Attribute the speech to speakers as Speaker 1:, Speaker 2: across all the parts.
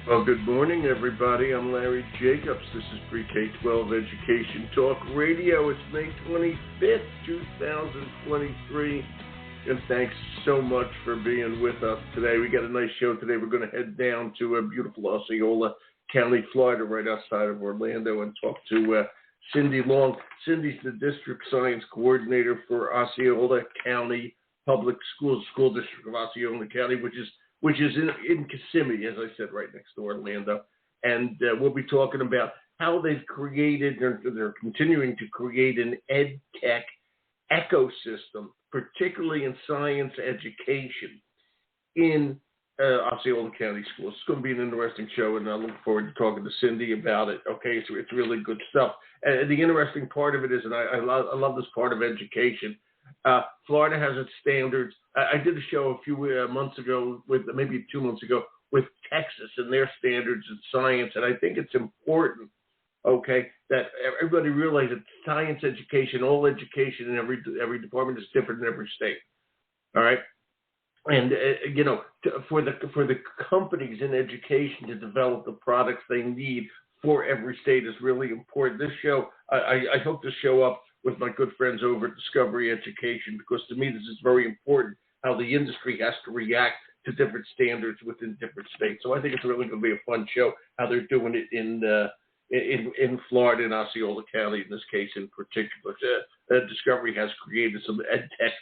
Speaker 1: Well, good morning, everybody. I'm Larry Jacobs. This is Pre-K-12 Education Talk Radio. It's May 25th, 2023, and thanks so much for being with us today. We got a nice show today. We're going to head down to beautiful Osceola County, Florida, right outside of Orlando, and talk to CYNDI Long. CYNDI's the District Science Coordinator for Osceola County Public Schools, School District of Osceola County, which is in Kissimmee, as I said, right next to Orlando. And we'll be talking about how they've created, they're continuing to create an EdTech ecosystem, particularly in science education in Osceola County Schools. It's going to be an interesting show, and I look forward to talking to CYNDI about it. Okay, so it's really good stuff. And the interesting part of it is, and I love this part of education, Florida has its standards. I did a show a few months ago, maybe 2 months ago, with Texas and their standards in science, and I think it's important, okay, that everybody realize that science education, all education in every department is different in every state. All right, and for the companies in education to develop the products they need for every state is really important. This show, I hope to show up with my good friends over at Discovery Education, because to me this is very important, how the industry has to react to different standards within different states. So I think it's really going to be a fun show, how they're doing it in Florida, in Osceola County, in this case in particular. Discovery has created some EdTech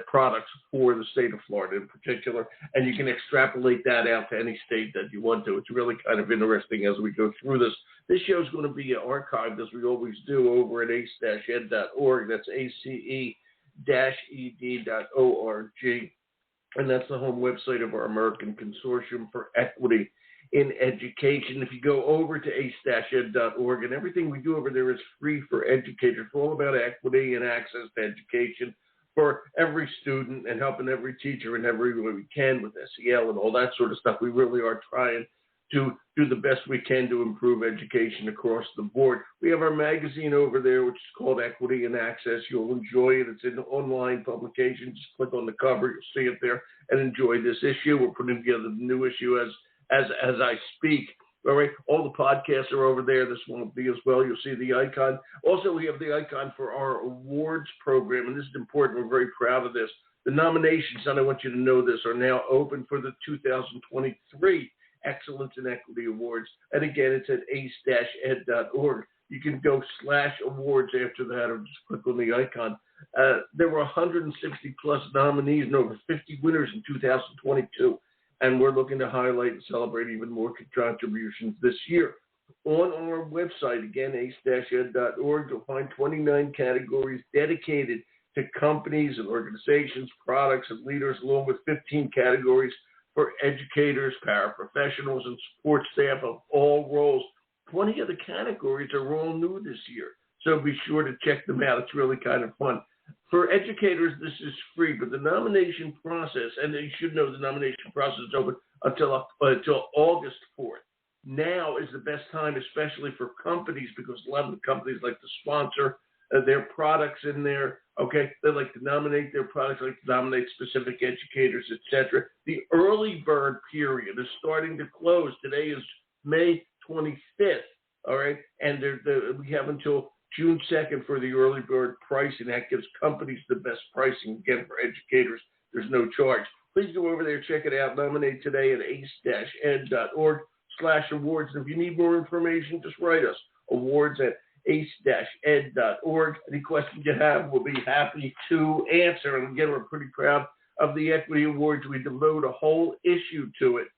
Speaker 1: products for the state of Florida in particular, and you can extrapolate that out to any state that you want to. It's really kind of interesting as we go through this. This show is going to be archived, as we always do, over at ace-ed.org. That's ace-ed.org. And that's the home website of our American Consortium for Equity in Education. If you go over to ace-ed.org, and everything we do over there is free for educators. It's all about equity and access to education for every student, and helping every teacher in every way we can with SEL and all that sort of stuff. We really are trying to do the best we can to improve education across the board. We have our magazine over there, which is called Equity and Access. You'll enjoy it. It's an online publication. Just click on the cover. You'll see it there and enjoy this issue. We're putting together the new issue as I speak. All right. All the podcasts are over there. This one will be as well. You'll see the icon. Also, we have the icon for our awards program, and this is important. We're very proud of this. The nominations, and I want you to know this, are now open for the 2023 Excellence in Equity Awards. And again, it's at ace-ed.org. You can go /awards after that, or just click on the icon. There were 160 plus nominees and over 50 winners in 2022. And we're looking to highlight and celebrate even more contributions this year. On our website, again, ace-ed.org, you'll find 29 categories dedicated to companies and organizations, products, and leaders, along with 15 categories for educators, paraprofessionals, and support staff of all roles. 20 of the categories are all new this year, so be sure to check them out. It's really kind of fun. For educators, this is free, but the nomination process, and you should know the nomination process is open until August 4th. Now is the best time, especially for companies, because a lot of the companies like to sponsor their products in there. Okay, they like to nominate their products, like to nominate specific educators, etc. The early bird period is starting to close. Today is May 25th, all right? And we have until June 2nd for the early bird pricing. That gives companies the best pricing. Again, for educators, there's no charge. Please go over there, check it out. Nominate today at ace-ed.org/awards. And if you need more information, just write us, awards at ace-ed.org. Any questions you have, we'll be happy to answer. And again, we're pretty proud of the Equity Awards. We devote a whole issue to it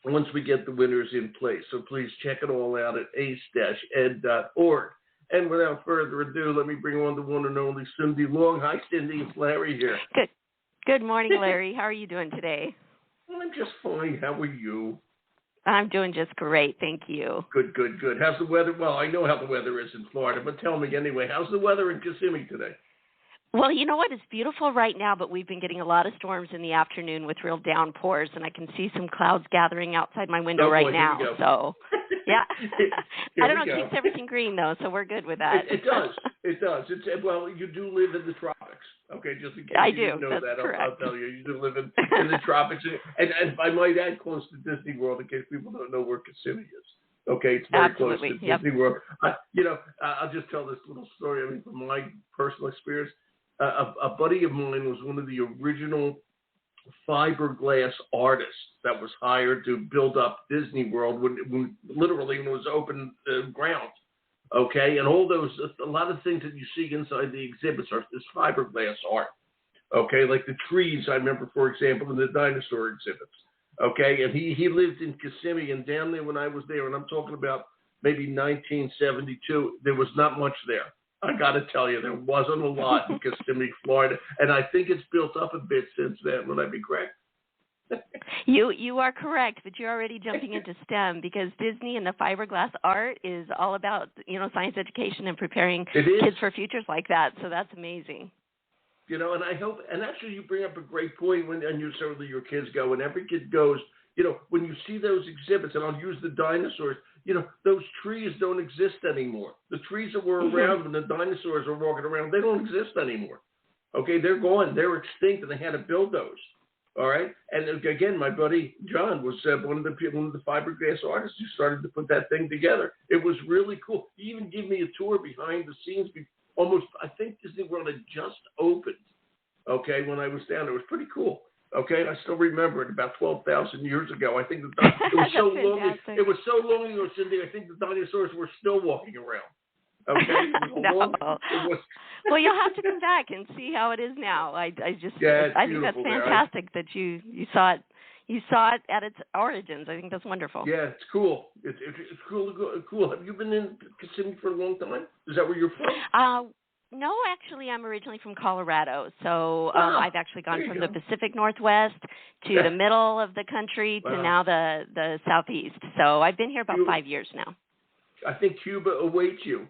Speaker 1: once we get the winners in place. So please check it all out at ace-ed.org. And without further ado, let me bring on the one and only CYNDI Long. Hi, CYNDI. It's Larry here.
Speaker 2: Good morning, Larry. How are you doing today?
Speaker 1: I'm just fine. How are you?
Speaker 2: I'm doing just great. Thank you.
Speaker 1: Good. How's the weather? Well, I know how the weather is in Florida, but tell me anyway, how's the weather in Kissimmee today?
Speaker 2: Well, you know what? It's beautiful right now, but we've been getting a lot of storms in the afternoon with real downpours, and I can see some clouds gathering outside my window right now. So, yeah. I don't know. It keeps everything green, though, so we're good with that.
Speaker 1: It does. Well, you do live in the tropics. tropics. Okay, just in case
Speaker 2: I
Speaker 1: you
Speaker 2: do.
Speaker 1: didn't know
Speaker 2: That's
Speaker 1: that,
Speaker 2: correct.
Speaker 1: I'll tell you. You do live in the tropics, and I might add close to Disney World in case people don't know where Kissimmee is. Okay, it's very
Speaker 2: Absolutely.
Speaker 1: close to
Speaker 2: Yep.
Speaker 1: Disney World. I'll just tell this little story. I mean, from my personal experience, a buddy of mine was one of the original fiberglass artists that was hired to build up Disney World when it was open ground. Okay, and a lot of things that you see inside the exhibits are this fiberglass art. Okay, like the trees, I remember, for example, in the dinosaur exhibits. Okay, and he lived in Kissimmee, and down there when I was there, and I'm talking about maybe 1972, there was not much there. I got to tell you, there wasn't a lot in Kissimmee, Florida, and I think it's built up a bit since then. Would I be correct?
Speaker 2: You are correct, but you're already jumping into STEM because Disney and the fiberglass art is all about, science education and preparing kids for futures like that. So that's amazing.
Speaker 1: And I hope, and actually you bring up a great point and you certainly your kids go, and every kid goes, when you see those exhibits, and I'll use the dinosaurs, those trees don't exist anymore. The trees that were around when the dinosaurs were walking around, they don't exist anymore. Okay, they're gone. They're extinct, and they had to build those. All right, and again, my buddy John was one of the fiberglass artists who started to put that thing together. It was really cool. He even gave me a tour behind the scenes. I think Disney World had just opened. Okay, when I was down, it was pretty cool. Okay, I still remember it about 12,000 years ago. I think it was so long. It was so long ago, Cindy. I think the dinosaurs were still walking around. Okay,
Speaker 2: Well, you'll have to come back and see how it is now. I think that's fantastic that you saw it. You saw it at its origins. I think that's wonderful.
Speaker 1: Yeah, it's cool. It's cool. Have you been in Kissimmee for a long time? Is that where you're from?
Speaker 2: No, actually, I'm originally from Colorado. So I've actually gone from the Pacific Northwest to the middle of the country to now the southeast. So I've been here about 5 years now.
Speaker 1: I think Cuba awaits you.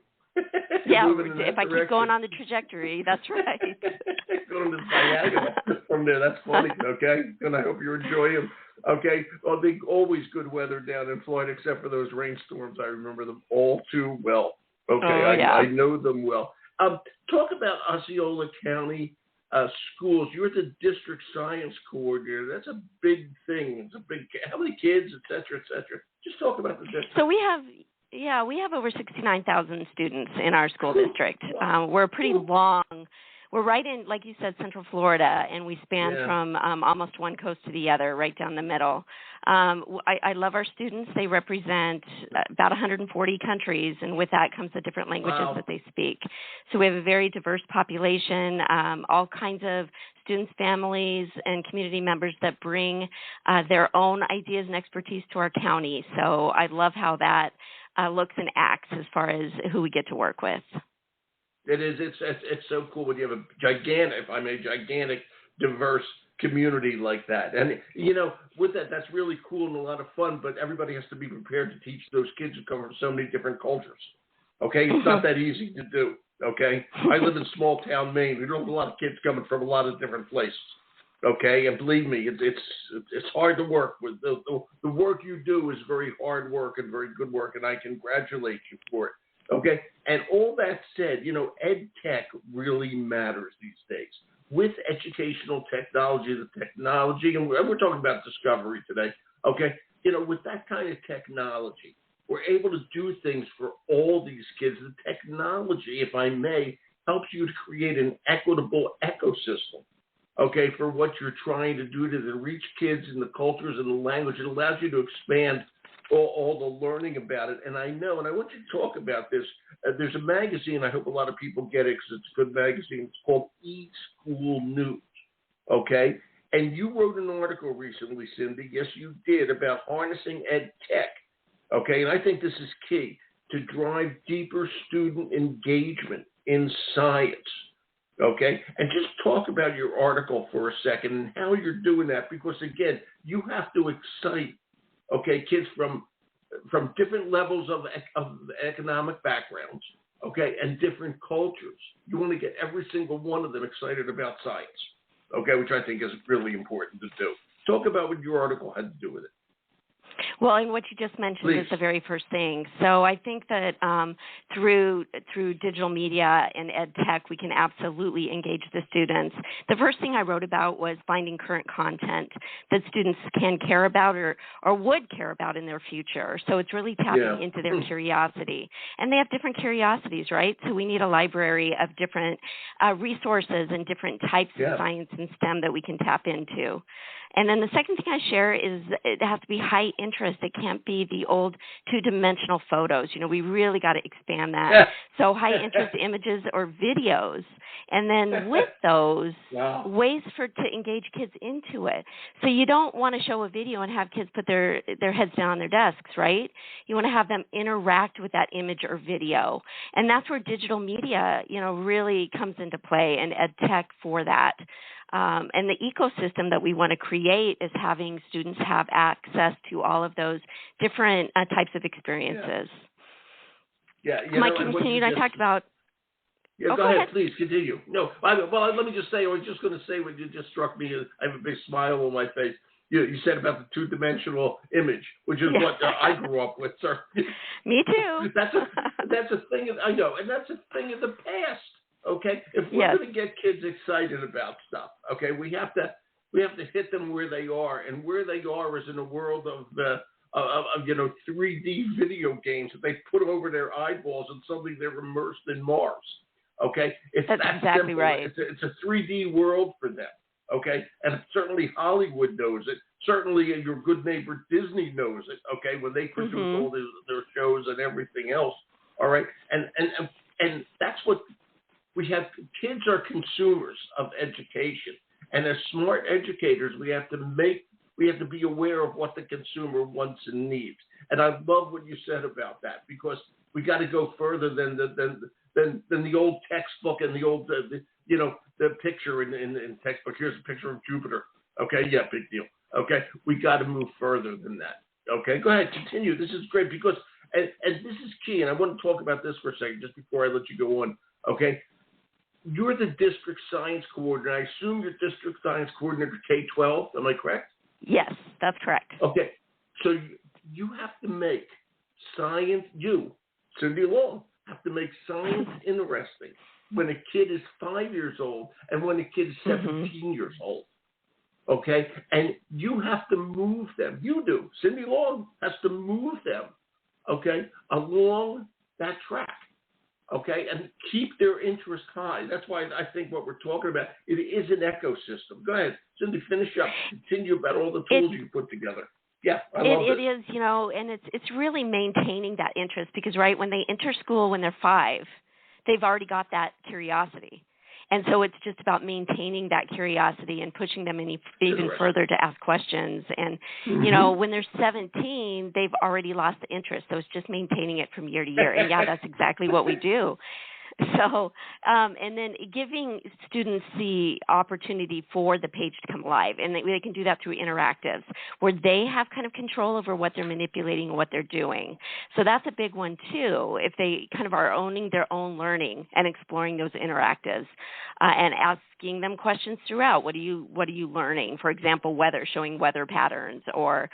Speaker 2: Yeah, if I keep going on the trajectory, that's right.
Speaker 1: Going to diagonal from there, that's funny, okay? And I hope you enjoy them. Okay, well, they always good weather down in Florida, except for those rainstorms. I remember them all too well. Okay, I know them well. Talk about Osceola County schools. You're the district science coordinator. That's a big thing. How many kids, et cetera, et cetera? Just talk about the district.
Speaker 2: So we have over 69,000 students in our school district. We're pretty long. We're right in, like you said, Central Florida, and we span from almost one coast to the other, right down the middle. I love our students. They represent about 140 countries, and with that comes the different languages that they speak. So we have a very diverse population, all kinds of students, families, and community members that bring their own ideas and expertise to our county. So I love how that looks and acts as far as who we get to work with.
Speaker 1: It is. It's so cool when you have a gigantic, diverse community like that. And, with that's really cool and a lot of fun, but everybody has to be prepared to teach those kids who come from so many different cultures. Okay? It's not that easy to do. Okay? I live in small town Maine. We don't have a lot of kids coming from a lot of different places. Okay? And believe me, it's hard to work with. The work you do is very hard work and very good work, and I congratulate you for it. Okay, and all that said, EdTech really matters these days. With educational technology, and we're talking about discovery today, okay, with that kind of technology, we're able to do things for all these kids. The technology, if I may, helps you to create an equitable ecosystem, okay, for what you're trying to do to reach kids in the cultures and the language. It allows you to expand all the learning about it. And I want you to talk about this. There's a magazine, I hope a lot of people get it because it's a good magazine. It's called eSchoolNews, okay? And you wrote an article recently, Cindy, yes you did, about harnessing EdTech, okay? And I think this is key to drive deeper student engagement in science, okay? And just talk about your article for a second and how you're doing that, because, again, you have to excite kids from different levels of economic backgrounds, okay, and different cultures. You want to get every single one of them excited about science, okay, which I think is really important to do. Talk about what your article had to do with it.
Speaker 2: Well, and what you just mentioned
Speaker 1: Please.
Speaker 2: is the very first thing. So I think that through digital media and ed tech, we can absolutely engage the students. The first thing I wrote about was finding current content that students can care about or would care about in their future. So it's really tapping into their curiosity. And they have different curiosities, right? So we need a library of different resources and different types of science and STEM that we can tap into. And then the second thing I share is it has to be high interest. It can't be the old two-dimensional photos. You know, we really got to expand that. So high interest images or videos. And then with those, ways to engage kids into it. So you don't want to show a video and have kids put their heads down on their desks, right? You want to have them interact with that image or video. And that's where digital media, you know, really comes into play, and ed tech for that. And the ecosystem that we want to create is having students have access to all of those different types of experiences. Mike, continue. I talked about.
Speaker 1: Yeah, go ahead, please continue. No, well, let me just say, I was just going to say what you just struck me. I have a big smile on my face. You said about the two-dimensional image, which is what I grew up with, sir.
Speaker 2: Me too.
Speaker 1: That's a thing. I know, and that's a thing of the past. Okay, if we're going to get kids excited about stuff, okay, we have to hit them where they are, and where they are is in a world of 3D video games that they put over their eyeballs, and suddenly they're immersed in Mars. Okay,
Speaker 2: that's exactly
Speaker 1: simple.
Speaker 2: Right.
Speaker 1: It's a 3D world for them. Okay, and certainly Hollywood knows it. Certainly your good neighbor Disney knows it. Okay, when they produce all their shows and everything else. All right, and that's what. We have kids are consumers of education, and as smart educators, we have to be aware of what the consumer wants and needs. And I love what you said about that, because we got to go further than the old textbook and the old the picture in textbook. Here's a picture of Jupiter. Okay, yeah, big deal. Okay, we got to move further than that. Okay, go ahead, continue. This is great because and this is key, and I want to talk about this for a second just before I let you go on. Okay. You're the district science coordinator. I assume you're district science coordinator K-12. Am I correct?
Speaker 2: Yes, that's correct.
Speaker 1: Okay. So you have to make science, Cindy Long, have to make science interesting when a kid is 5 years old and when a kid is 17 years old. Okay? And you have to move them. You do. Cindy Long has to move them, okay, along that track. Okay, and keep their interest high. That's why I think what we're talking about, it is an ecosystem. Go ahead, Cindy, finish up. Continue about all the tools you put together. Yeah, I love it. It
Speaker 2: is, and it's really maintaining that interest because, right, when they enter school when they're 5, they've already got that curiosity. And so it's just about maintaining that curiosity and pushing them even further to ask questions. And, when they're 17, they've already lost the interest. So it's just maintaining it from year to year. And, that's exactly what we do. So, and then giving students the opportunity for the page to come alive. And they can do that through interactives where they have kind of control over what they're manipulating and what they're doing. So that's a big one, too, if they kind of are owning their own learning and exploring those interactives and asking them questions throughout. What are you learning? For example, weather, showing weather patterns or,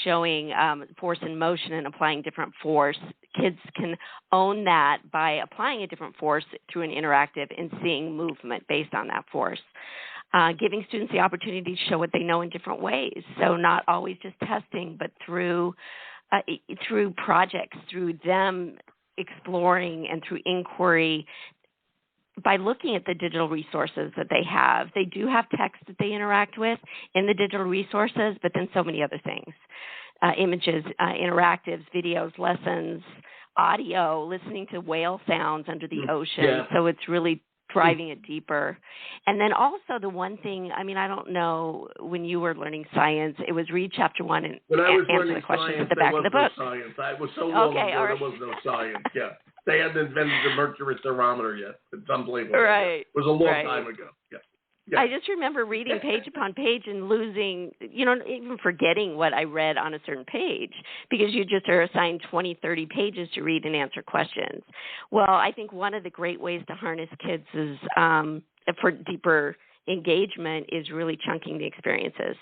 Speaker 2: showing force and motion and applying different force. Kids can own that by applying a different force through an interactive and seeing movement based on that force. Giving students the opportunity to show what they know in different ways. So not always just testing, but through projects, through them exploring and through inquiry. By looking at the digital resources that they have, they do have text that they interact with in the digital resources, but then so many other things. Images, interactives, videos, lessons, audio, listening to whale sounds under the ocean. Yeah. So it's really driving it deeper. And then also the one thing, I don't know, when you were learning science, it was read chapter 1 and answer the questions at the back of the book.
Speaker 1: Science. I was so long ago, there was no science. Yeah. They hadn't invented the mercury thermometer yet. It's unbelievable.
Speaker 2: Right.
Speaker 1: It was a long time ago. Yeah.
Speaker 2: I just remember reading page upon page and losing, even forgetting what I read on a certain page because you just are assigned 20, 30 pages to read and answer questions. Well, I think one of the great ways to harness kids is for deeper engagement is really chunking the experiences.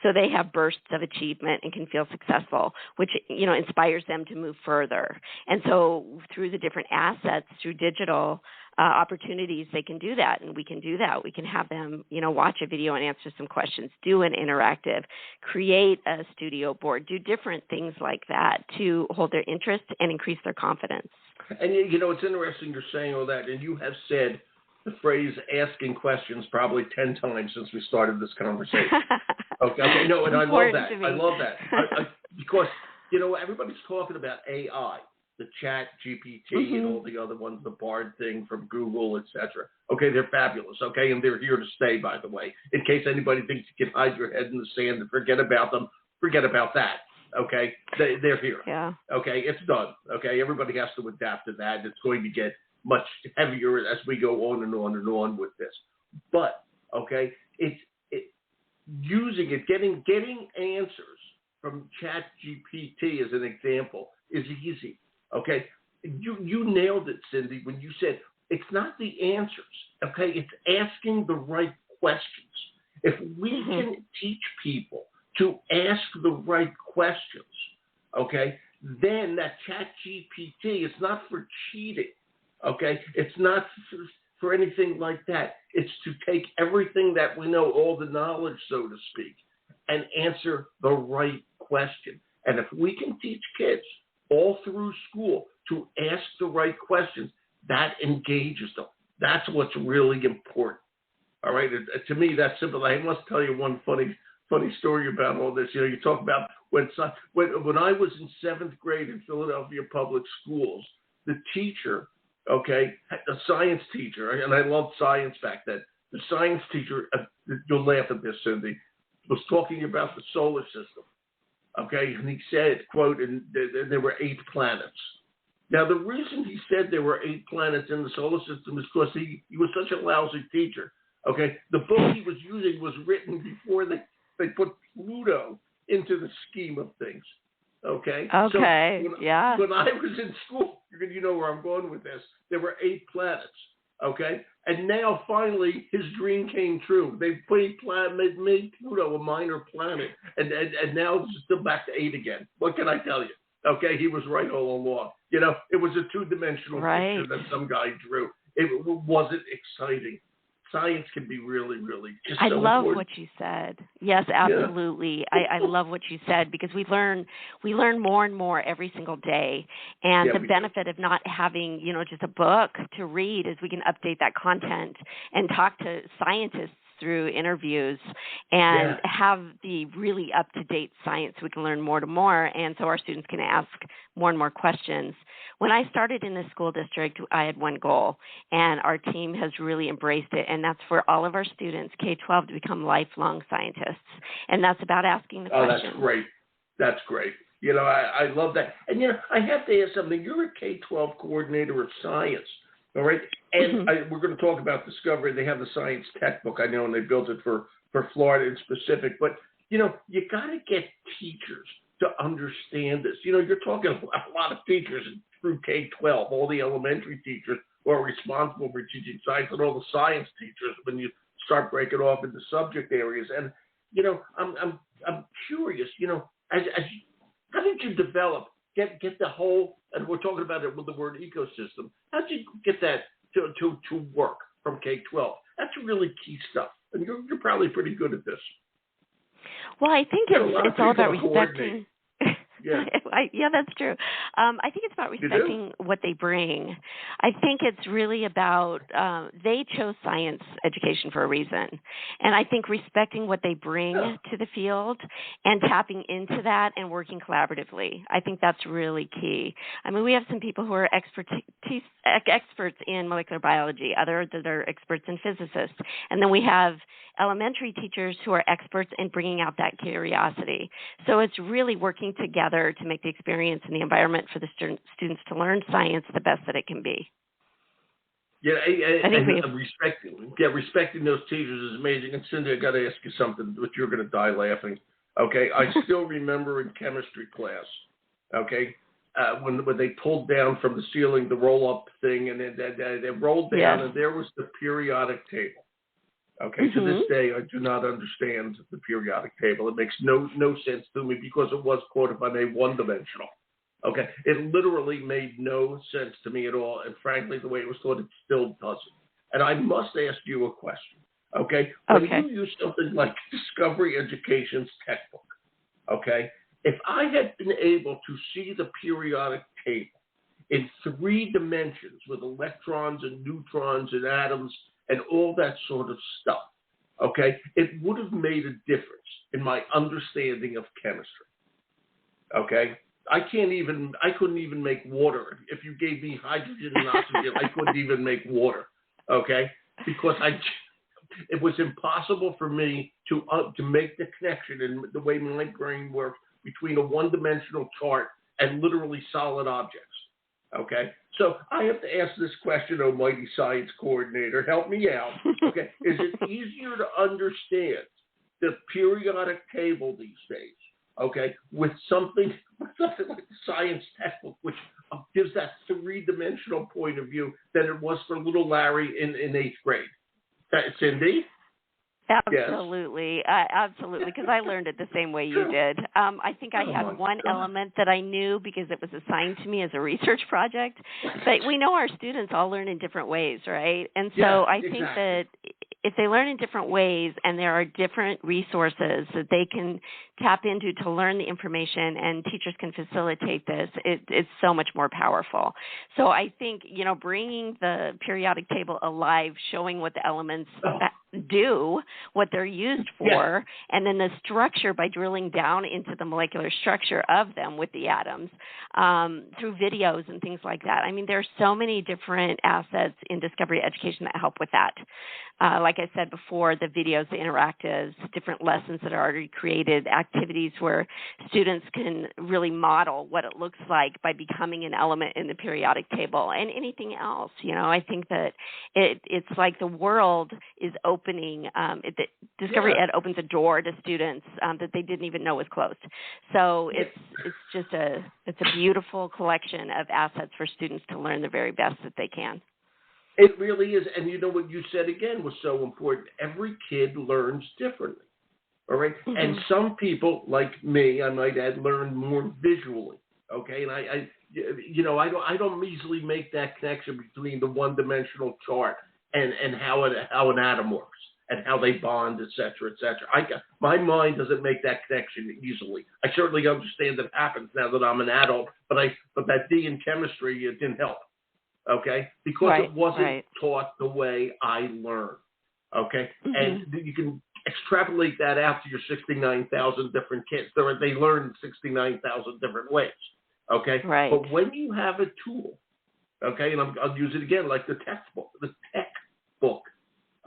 Speaker 2: So they have bursts of achievement and can feel successful, which, inspires them to move further. And so through the different assets, through digital opportunities, they can do that, and we can do that. We can have them, watch a video and answer some questions, do an interactive, create a studio board, do different things like that to hold their interest and increase their confidence.
Speaker 1: And, it's interesting you're saying all that, and you have said the phrase asking questions probably 10 times since we started this conversation. Okay, no, and I love that. I love that. Because, everybody's talking about AI, the chat GPT and all the other ones, the Bard thing from Google, etc. Okay, they're fabulous, okay, and they're here to stay, by the way. In case anybody thinks you can hide your head in the sand and forget about them, forget about that. Okay, they're here.
Speaker 2: Yeah.
Speaker 1: Okay, it's done. Okay, everybody has to adapt to that. It's going to get much heavier as we go on and on and on with this. But okay, it's using it, getting answers from ChatGPT as an example is easy. Okay, you nailed it, Cindy, when you said it's not the answers. Okay, it's asking the right questions. If we can teach people to ask the right questions, okay, then that ChatGPT is not for cheating, okay? It's not for anything like that. It's to take everything that we know, all the knowledge, so to speak, and answer the right question. And if we can teach kids all through school to ask the right questions, that engages them. That's what's really important, all right? To me, that's simple. I must tell you one funny story about all this. You talk about when I was in 7th grade in Philadelphia Public Schools, the teacher, okay, the science teacher, and I loved science back then. The science teacher, you'll laugh at this, Cindy, was talking about the solar system, okay, and he said, quote, and there were 8 planets. Now, the reason he said there were 8 planets in the solar system is because he was such a lousy teacher, okay? The book he was using was written before they put Pluto into the scheme of things, okay?
Speaker 2: Okay,
Speaker 1: so when I was in school, you know where I'm going with this, there were 8 planets, okay? And now, finally, his dream came true. They made Pluto a minor planet, and now it's still back to 8 again. What can I tell you? Okay, he was right all along. It was a 2-dimensional picture that some guy drew. It wasn't exciting. Science can be really, really just so important. I love
Speaker 2: what you said. Yes, absolutely. Yeah. I love what you said because we learn more and more every single day. And the benefit of not having, just a book to read is we can update that content and talk to scientists through interviews and have the really up-to-date science so we can learn more to more, and so our students can ask more and more questions. When I started in the school district, I had one goal, and our team has really embraced it, and that's for all of our students, K-12, to become lifelong scientists, and that's about asking the questions.
Speaker 1: That's great. That's great. I love that. And, I have to ask something. You're a K-12 coordinator of science. All right, and we're going to talk about Discovery. They have the science tech book, I know, and they built it for Florida in specific. But, you got to get teachers to understand this. You're talking a lot of teachers through K-12, all the elementary teachers who are responsible for teaching science, and all the science teachers when you start breaking off into subject areas. And, I'm curious, how did you develop, get the whole, and we're talking about it with the word ecosystem, how did you get that to work from K-12? That's really key stuff. And you're probably pretty good at this.
Speaker 2: Well, I think it's all about respecting. Yeah, that's true. I think it's about respecting what they bring. I think it's really about they chose science education for a reason. And I think respecting what they bring to the field and tapping into that and working collaboratively, I think that's really key. I mean, we have some people who are experts in molecular biology, others that are experts in physicists. And then we have elementary teachers who are experts in bringing out that curiosity. So it's really working together to make the experience and the environment for the students to learn science the best that it can be.
Speaker 1: Yeah, and respecting those teachers is amazing. And Cindy, I got to ask you something, but you're going to die laughing. Okay, I still remember in chemistry class, okay, when they pulled down from the ceiling the roll-up thing, and they rolled down, and there was the periodic table. Okay, to this day, I do not understand the periodic table. It makes no sense to me because it was, quote, if I may, one-dimensional. Okay, it literally made no sense to me at all, and frankly, the way it was taught, it still doesn't. And I must ask you a question. Okay, when you use something like Discovery Education's textbook, okay, if I had been able to see the periodic table in 3 dimensions with electrons and neutrons and atoms and all that sort of stuff, okay, it would have made a difference in my understanding of chemistry. Okay, I couldn't even make water. If you gave me hydrogen and oxygen, I couldn't even make water. Okay, because it was impossible for me to make the connection in the way my brain works between a one-dimensional chart and literally solid objects. Okay, so I have to ask this question, oh mighty science coordinator, help me out. Okay, is it easier to understand the periodic table these days? Okay, with something like the science textbook, which gives that 3-dimensional point of view, than it was for little Larry in 8th grade. Cindy?
Speaker 2: Absolutely, absolutely, because I learned it the same way you did. I think I had one element that I knew because it was assigned to me as a research project, but we know our students all learn in different ways, right? And so I think that if they learn in different ways and there are different resources that they can tap into to learn the information and teachers can facilitate this, it's so much more powerful. So I think, bringing the periodic table alive, showing what the elements do, what they're used for, and then the structure by drilling down into the molecular structure of them with the atoms through videos and things like that. I mean, there are so many different assets in Discovery Education that help with that. Like I said before, the videos, the interactives, different lessons that are already created, activities where students can really model what it looks like by becoming an element in the periodic table, and anything else. I think that it's like the world is opening. Discovery Ed opens a door to students that they didn't even know was closed. So it's a beautiful collection of assets for students to learn the very best that they can.
Speaker 1: It really is. And what you said again was so important. Every kid learns differently. All right. And some people, like me, I might add, learn more visually. Okay. And I don't easily make that connection between the one-dimensional chart and how an atom works and how they bond, et cetera, et cetera. My mind doesn't make that connection easily. I certainly understand that happens now that I'm an adult, but that D in chemistry, it didn't help. Okay, because it wasn't taught the way I learned. Okay, and you can extrapolate that out to your 69,000 different kids. They learn 69,000 different ways. Okay, but when you have a tool, okay, and I'll use it again, like the textbook.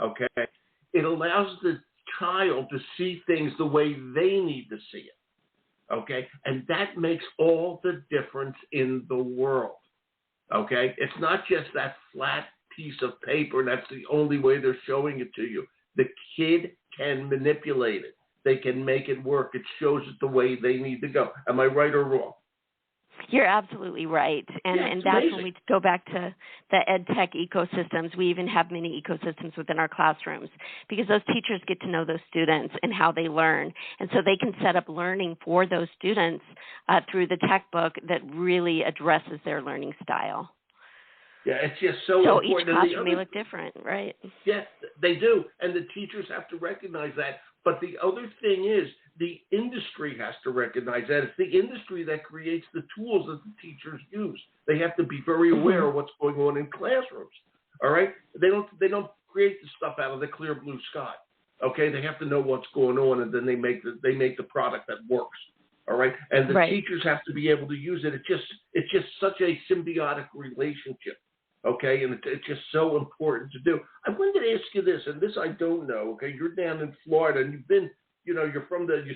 Speaker 1: Okay, it allows the child to see things the way they need to see it. Okay, and that makes all the difference in the world. Okay, it's not just that flat piece of paper, and that's the only way they're showing it to you. The kid can manipulate it. They can make it work. It shows it the way they need to go. Am I right or wrong?
Speaker 2: You're absolutely right. And that's amazing. When we go back to the EdTech ecosystems, we even have many ecosystems within our classrooms because those teachers get to know those students and how they learn. And so they can set up learning for those students through the textbook that really addresses their learning style.
Speaker 1: Yeah, it's just so important.
Speaker 2: So each classroom may look different, right?
Speaker 1: Yes, they do. And the teachers have to recognize that. But the other thing is the industry has to recognize that. It's the industry that creates the tools that the teachers use. They have to be very aware of what's going on in classrooms. All right? They don't create the stuff out of the clear blue sky. Okay? They have to know what's going on, and then they make the product that works. All right? And the teachers have to be able to use it. It's just such a symbiotic relationship. Okay, and it's just so important to do. I wanted to ask you this, and this I don't know. Okay, you're down in Florida, and you've been, you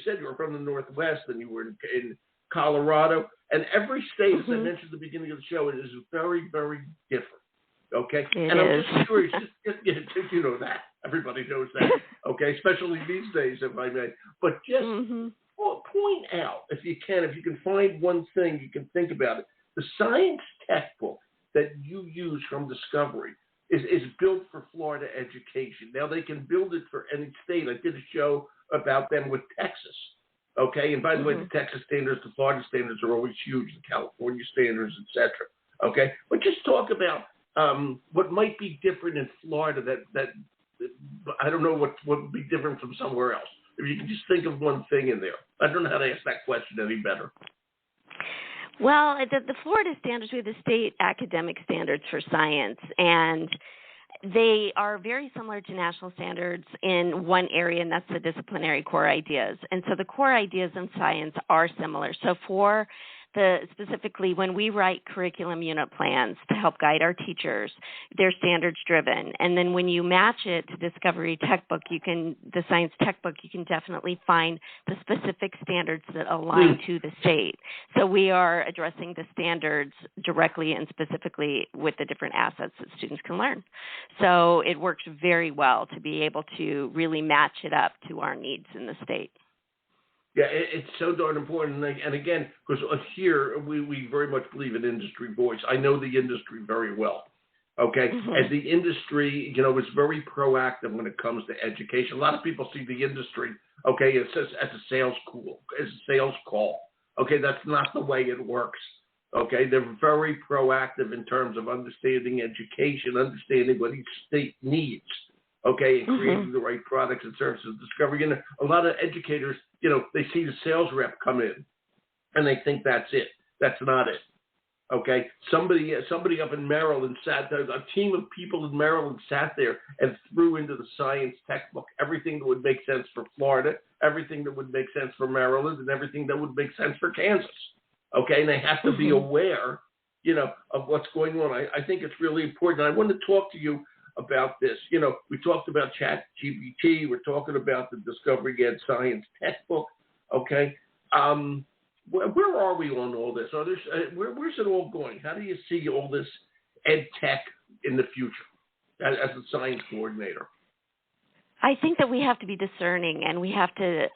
Speaker 1: said you were from the Northwest, and you were in Colorado, and every state, as I mentioned at the beginning of the show, it is very, very different. Okay, I'm just curious, just you know that everybody knows that. Okay, especially these days, if I may. But just point out, if you can find one thing you can think about it. The science textbook that you use from Discovery, is built for Florida education. Now, they can build it for any state. I did a show about them with Texas. Okay, and by the way, the Texas standards, the Florida standards are always huge, the California standards, et cetera. Okay, but just talk about what might be different in Florida that I don't know what would be different from somewhere else. If you can just think of one thing in there. I don't know how to ask that question any better.
Speaker 2: Well, the Florida standards, we have the state academic standards for science, and they are very similar to national standards in one area, and that's the disciplinary core ideas. And so the core ideas in science are similar. So for specifically when we write curriculum unit plans to help guide our teachers, they're standards driven. And then when you match it to Discovery Textbook, the science textbook, you can definitely find the specific standards that align to the state. So we are addressing the standards directly and specifically with the different assets that students can learn. So it works very well to be able to really match it up to our needs in the state.
Speaker 1: Yeah, it's so darn important. And again, because here we very much believe in industry voice. I know the industry very well. Okay, and the industry, is very proactive when it comes to education. A lot of people see the industry, okay, it says as a sales call. Okay, that's not the way it works. Okay, they're very proactive in terms of understanding education, understanding what each state needs. Okay, and creating the right products and services, discovering. And a lot of educators, they see the sales rep come in, and they think that's it. That's not it. Okay, somebody up in Maryland a team of people in Maryland sat there and threw into the science textbook everything that would make sense for Florida, everything that would make sense for Maryland, and everything that would make sense for Kansas. Okay, and they have to be aware, of what's going on. I think it's really important. I want to talk to you about this. We talked about ChatGPT. We're talking about the Discovery Ed Science textbook. Okay, where are we on all this? Where's it all going? How do you see all this ed tech in the future as a science coordinator?
Speaker 2: I think that we have to be discerning, and we have to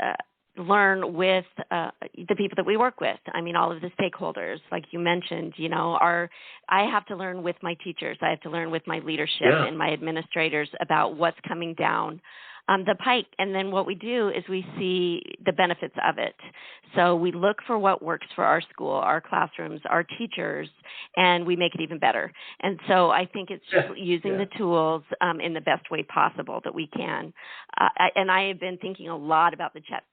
Speaker 2: learn with the people that we work with. I mean, all of the stakeholders, like you mentioned, I have to learn with my teachers. I have to learn with my leadership and my administrators about what's coming down the pike. And then what we do is we see the benefits of it. So we look for what works for our school, our classrooms, our teachers, and we make it even better. And so I think it's just using the tools in the best way possible that we can. And I have been thinking a lot about the chat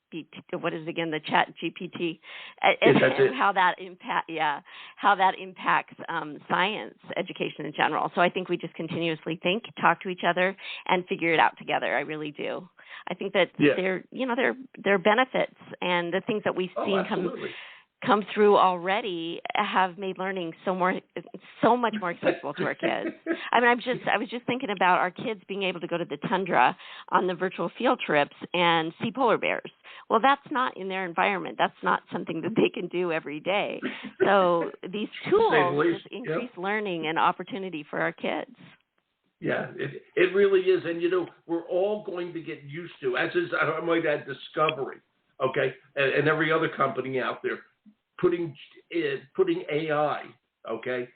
Speaker 2: GPT, and how that impacts science education in general. So I think we just continuously think, talk to each other, and figure it out together. I really do. I think that there are benefits, and the things that we've seen come through already have made learning so much more accessible to our kids. I mean, I was just thinking about our kids being able to go to the tundra on the virtual field trips and see polar bears. Well, that's not in their environment. That's not something that they can do every day. So these tools just increase learning and opportunity for our kids.
Speaker 1: Yeah, it really is. And, we're all going to get used to, as is, I might add, Discovery, okay, and every other company out there, putting AI, okay,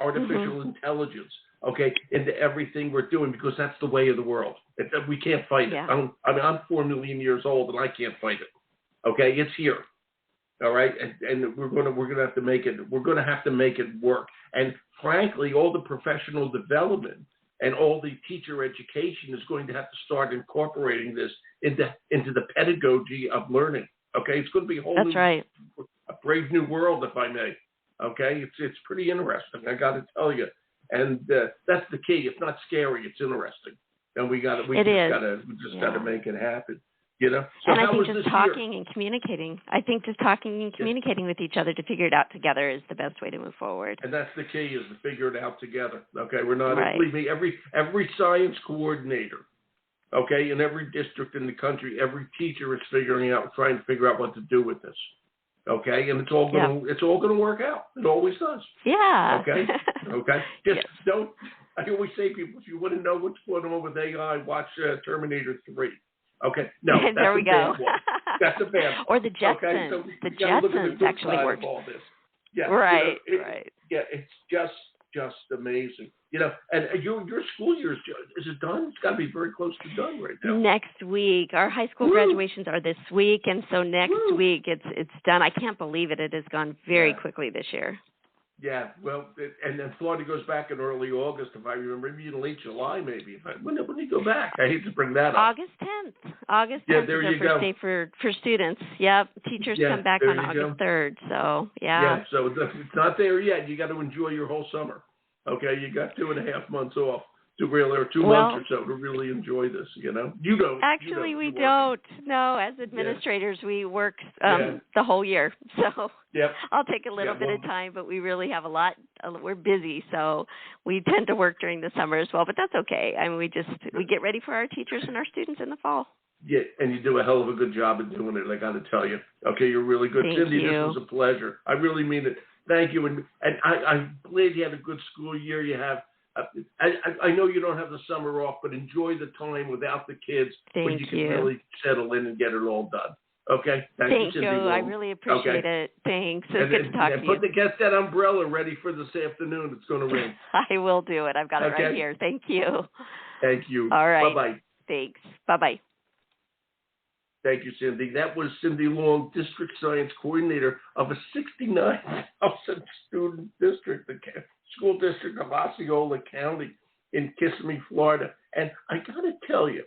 Speaker 1: artificial intelligence, okay, into everything we're doing, because that's the way of the world. We can't fight it. I'm 4 million years old, and I can't fight it. Okay, it's here. All right, and we're gonna have to make it. We're gonna have to make it work. And frankly, all the professional development and all the teacher education is going to have to start incorporating this into the pedagogy of learning. Okay, it's going to be a whole a brave new world, if I may. Okay, it's pretty interesting. I got to tell you, and that's the key. It's not scary. It's interesting, and we just got to make it happen. So
Speaker 2: and I think just talking and communicating. I think just talking and communicating with each other to figure it out together is the best way to move forward.
Speaker 1: And that's the key, is to figure it out together. Okay, we're not. Believe me, every science coordinator, okay, in every district in the country, every teacher is trying to figure out what to do with this. Okay, and it's all going to work out. It always does.
Speaker 2: Yeah.
Speaker 1: Okay. Just don't. I always say, people, if you want to know what's going on with AI, watch Terminator 3. Okay. No, that's
Speaker 2: there we go.
Speaker 1: Bad one. That's a bad one.
Speaker 2: Or the Jetsons.
Speaker 1: Okay? So
Speaker 2: the Jetsons actually work.
Speaker 1: All this. Yeah.
Speaker 2: Right.
Speaker 1: Right. Yeah. It's just just amazing. You know, and your school year, is it done? It's got to be very close to done right now.
Speaker 2: Next week. Our high school graduations are this week, and so next week it's done. I can't believe it. It has gone very quickly this year.
Speaker 1: Yeah, well, and then Florida goes back in early August, if I remember, maybe in late July, maybe. When do you go back? I hate to bring that up.
Speaker 2: August 10th. August 10th is our first day for students. Yep, teachers come back on August 3rd, so,
Speaker 1: Yeah, so it's not there yet. You got to enjoy your whole summer, okay? You got 2.5 months off. Or 2 months or so to really enjoy this, you know? You don't.
Speaker 2: Actually, we don't. No, as administrators, we work the whole year. So I'll take a little bit of time, but we really have a lot. We're busy, so we tend to work during the summer as well, but that's okay. I mean, we get ready for our teachers and our students in the fall. Yeah,
Speaker 1: and you do a hell of a good job of doing it, I got to tell you. Okay, you're really good.
Speaker 2: Thank
Speaker 1: Cindy,
Speaker 2: you.
Speaker 1: This was a pleasure. I really mean it. Thank you. And I'm glad you had a good school year. You have. I know you don't have the summer off, but enjoy the time without the kids when you can really settle in and get it all done. Okay?
Speaker 2: Thank you, Cindy. I really appreciate it. Thanks. It's good to talk to you.
Speaker 1: Get that umbrella ready for this afternoon. It's going to rain.
Speaker 2: I will do it. I've got it right here. Thank you.
Speaker 1: Thank you.
Speaker 2: All right.
Speaker 1: Bye-bye.
Speaker 2: Thanks. Bye-bye.
Speaker 1: Thank you, Cindy. That was Cindy Long, District Science Coordinator of a 69,000 student district, the school district of Osceola County in Kissimmee, Florida. And I got to tell you,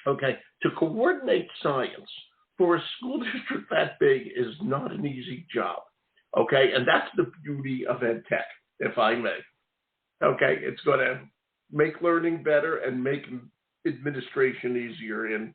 Speaker 1: okay, to coordinate science for a school district that big is not an easy job, okay? And that's the beauty of EdTech, if I may. Okay, it's going to make learning better and make administration easier. And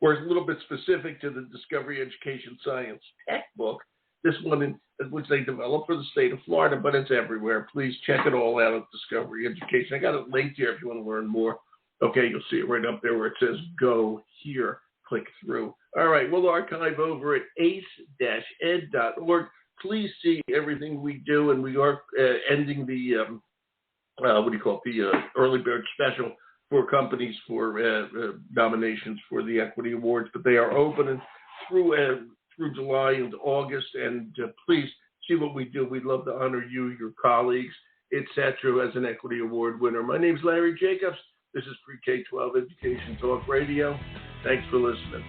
Speaker 1: we're a little bit specific to the Discovery Education Science Tech book, this one which they developed for the state of Florida, but it's everywhere. Please check it all out at Discovery Education. I got it linked here if you want to learn more. Okay, you'll see it right up there where it says go here. Click through. All right, we'll archive over at ace-ed.org. Please see everything we do, and we are ending the, the early bird special for companies for nominations for the Equity Awards, but they are open through July and August, and please see what we do. We'd love to honor you, your colleagues, etc., as an Equity Award winner. My name is Larry Jacobs. This is Pre-K-12 Education Talk Radio. Thanks for listening.